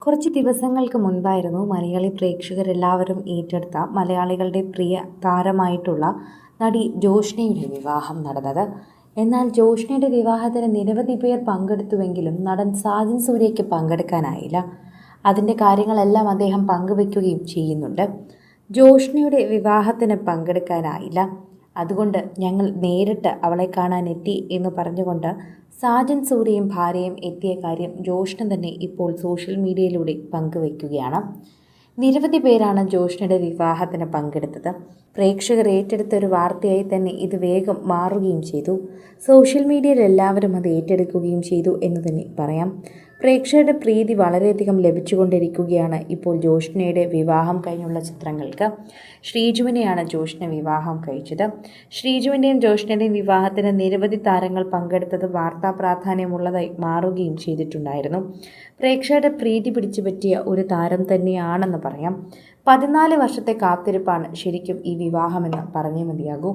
കുറച്ച് ദിവസങ്ങൾക്ക് മുൻപായിരുന്നു മലയാളി പ്രേക്ഷകരെല്ലാവരും ഏറ്റെടുത്ത മലയാളികളുടെ പ്രിയ താരമായിട്ടുള്ള നടി ജോഷ്നയുടെ വിവാഹം നടന്നത്. എന്നാൽ ജോഷ്നയുടെ വിവാഹത്തിന് നിരവധി പേർ പങ്കെടുത്തുവെങ്കിലും നടൻ സാജൻ സൂര്യയ്ക്ക് പങ്കെടുക്കാനായില്ല. അതിൻ്റെ കാര്യങ്ങളെല്ലാം അദ്ദേഹം പങ്കുവെക്കുകയും ചെയ്യുന്നുണ്ട്. ജോഷ്നയുടെ വിവാഹത്തിന് പങ്കെടുക്കാനായില്ല, അതുകൊണ്ട് ഞങ്ങൾ നേരിട്ട് അവളെ കാണാനെത്തി എന്ന് പറഞ്ഞുകൊണ്ട് സാജൻ സൂര്യയും ഭാര്യയും എത്തിയ കാര്യം ജോഷ്ന തന്നെ ഇപ്പോൾ സോഷ്യൽ മീഡിയയിലൂടെ പങ്കുവയ്ക്കുകയാണ്. നിരവധി പേരാണ് ജോഷ്നയുടെ വിവാഹത്തിന് പങ്കെടുത്തത്. പ്രേക്ഷകർ ഏറ്റെടുത്ത ഒരു വാർത്തയായി തന്നെ ഇത് വേഗം മാറുകയും ചെയ്തു. സോഷ്യൽ മീഡിയയിൽ എല്ലാവരും അത് ഏറ്റെടുക്കുകയും ചെയ്തു എന്ന് തന്നെ പറയാം. പ്രേക്ഷകരുടെ പ്രീതി വളരെയധികം ലഭിച്ചുകൊണ്ടിരിക്കുകയാണ് ഇപ്പോൾ ജോഷ്നയുടെ വിവാഹം കഴിഞ്ഞുള്ള ചിത്രങ്ങൾക്ക്. ശ്രീജുവിനെയാണ് ജോഷ്ന വിവാഹം കഴിച്ചത്. ശ്രീജുവിൻ്റെയും ജോഷ്നയുടെയും വിവാഹത്തിന് നിരവധി താരങ്ങൾ പങ്കെടുത്തത് വാർത്താ പ്രാധാന്യമുള്ളതായി മാറുകയും ചെയ്തിട്ടുണ്ടായിരുന്നു. പ്രേക്ഷകരുടെ പ്രീതി പിടിച്ചുപറ്റിയ ഒരു താരം തന്നെയാണെന്ന് പറയാം. 14 വർഷത്തെ കാത്തിരിപ്പാണ് ശരിക്കും ഈ വിവാഹമെന്ന് പറഞ്ഞേ മതിയാകൂ.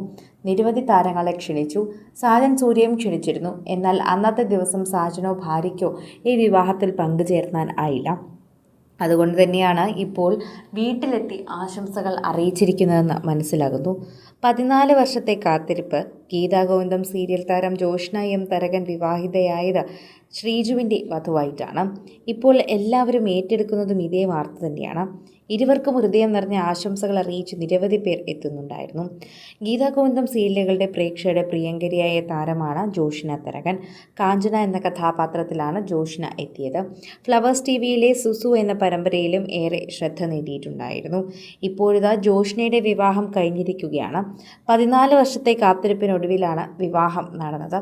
നിരവധി താരങ്ങളെ ക്ഷണിച്ചു. സാജൻ സൂര്യയും ക്ഷണിച്ചിരുന്നു. എന്നാൽ അന്നത്തെ ദിവസം സാജനോ ഭാര്യയ്ക്കോ ഈ വിവാഹത്തിൽ പങ്കുചേർക്കാൻ ആയില്ല. അതുകൊണ്ട് തന്നെയാണ് ഇപ്പോൾ വീട്ടിലെത്തി ആശംസകൾ അറിയിച്ചിരിക്കുന്നതെന്ന് മനസ്സിലാകുന്നു. 14 വർഷത്തെ കാത്തിരിപ്പ്. ഗീതാഗോവിന്ദം സീരിയൽ താരം ജോഷ്ന എം തരകൻ വിവാഹിതയായത് ശ്രീജുവിൻ്റെ വധുവായിട്ടാണ്. ഇപ്പോൾ എല്ലാവരും ഏറ്റെടുക്കുന്നതും ഇതേ വാർത്ത തന്നെയാണ്. ഇരുവർക്കും ഹൃദയം നിറഞ്ഞ ആശംസകൾ അറിയിച്ച് നിരവധി പേർ എത്തുന്നുണ്ടായിരുന്നു. ഗീതാഗോവിന്ദം സീരിയലുകളുടെ പ്രേക്ഷകരുടെ പ്രിയങ്കരിയായ താരമാണ് ജോഷ്ന തരകൻ. കാഞ്ചന എന്ന കഥാപാത്രത്തിലാണ് ജോഷ്ന എത്തിയത്. ഫ്ലവേഴ്സ് ടിവിയിലെ സുസു എന്ന പരമ്പരയിലും ഏറെ ശ്രദ്ധ നേടിയിട്ടുണ്ടായിരുന്നു. ഇപ്പോഴിതാ ജോഷ്നയുടെ വിവാഹം കഴിഞ്ഞിരിക്കുകയാണ്. 14 വർഷത്തെ കാത്തിരിപ്പിനൊടുവിലാണ് വിവാഹം നടന്നത്.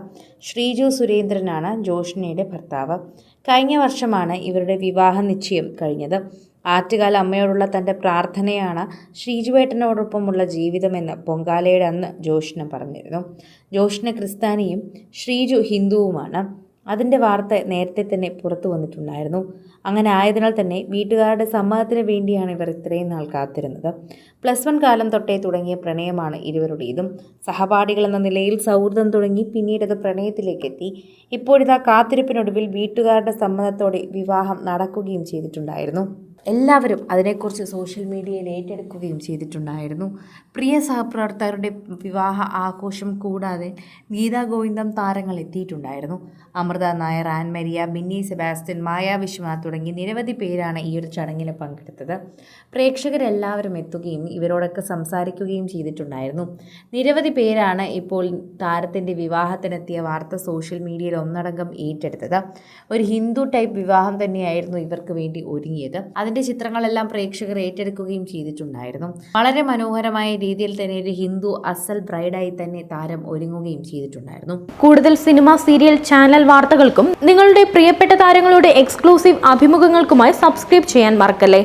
ശ്രീജു സുരേന്ദ്രനാണ് ജോഷ്നയുടെ ഭർത്താവ്. കഴിഞ്ഞ വർഷമാണ് ഇവരുടെ വിവാഹ നിശ്ചയം കഴിഞ്ഞത്. ആറ്റുകാല അമ്മയോടുള്ള തൻ്റെ പ്രാർത്ഥനയാണ് ശ്രീജുവേട്ടനോടൊപ്പമുള്ള ജീവിതമെന്ന് പൊങ്കാലയുടെ അന്ന് ജോഷ്ന പറഞ്ഞിരുന്നു. ജോഷ്ന ക്രിസ്ത്യാനിയും ശ്രീജു ഹിന്ദുവുമാണ്. അതിൻ്റെ വാർത്ത നേരത്തെ തന്നെ പുറത്തു വന്നിട്ടുണ്ടായിരുന്നു. അങ്ങനെ ആയതിനാൽ തന്നെ വീട്ടുകാരുടെ സമ്മതത്തിന് വേണ്ടിയാണ് ഇവർ ഇത്രയും നാൾ കാത്തിരുന്നത്. +1 കാലം തൊട്ടേ തുടങ്ങിയ പ്രണയമാണ് ഇരുവരുടേതും. സഹപാഠികൾ എന്ന നിലയിൽ സൗഹൃദം തുടങ്ങി പിന്നീട് അത് പ്രണയത്തിലേക്ക് എത്തി. ഇപ്പോഴിതാ കാത്തിരിപ്പിനൊടുവിൽ വീട്ടുകാരുടെ സമ്മതത്തോടെ വിവാഹം നടക്കുകയും ചെയ്തിട്ടുണ്ടായിരുന്നു. എല്ലാവരും അതിനെക്കുറിച്ച് സോഷ്യൽ മീഡിയയിൽ ഏറ്റെടുക്കുകയും ചെയ്തിട്ടുണ്ടായിരുന്നു. പ്രിയ സഹപ്രവർത്തകരുടെ വിവാഹ ആഘോഷം കൂടാതെ ഗീതാഗോവിന്ദം താരങ്ങൾ എത്തിയിട്ടുണ്ടായിരുന്നു. അമൃത നായർ, ആൻ മരിയ, ബിന്നി സെബാസ്റ്റ്യൻ, മായ വിശ്വനാഥ് തുടങ്ങി നിരവധി പേരാണ് ഈ ഒരു ചടങ്ങിൽ പങ്കെടുത്തത്. പ്രേക്ഷകരെല്ലാവരും എത്തുകയും ഇവരോടൊക്കെ സംസാരിക്കുകയും ചെയ്തിട്ടുണ്ടായിരുന്നു. നിരവധി പേരാണ് ഇപ്പോൾ താരത്തിൻ്റെ വിവാഹത്തിനെത്തിയ വാർത്ത സോഷ്യൽ മീഡിയയിൽ ഒന്നടങ്കം ഏറ്റെടുത്തത്. ഒരു ഹിന്ദു ടൈപ്പ് വിവാഹം തന്നെയായിരുന്നു ഇവർക്ക് വേണ്ടി ഒരുങ്ങിയത്. അതിൻ്റെ ചിത്രങ്ങളെല്ലാം പ്രേക്ഷകർ ഏറ്റെടുക്കുകയും ചെയ്തിട്ടുണ്ടായിരുന്നു. വളരെ മനോഹരമായ രീതിയിൽ തന്നെ ഒരു ഹിന്ദു അസൽ ബ്രൈഡായി തന്നെ താരം ഒരുങ്ങുകയും ചെയ്തിട്ടുണ്ടായിരുന്നു. കൂടുതൽ സിനിമ, സീരിയൽ, ചാനൽ വാർത്തകൾക്കും നിങ്ങളുടെ പ്രിയപ്പെട്ട താരങ്ങളുടെ എക്സ്ക്ലൂസീവ് അഭിമുഖങ്ങൾക്കുമായി സബ്സ്ക്രൈബ് ചെയ്യാൻ മറക്കല്ലേ.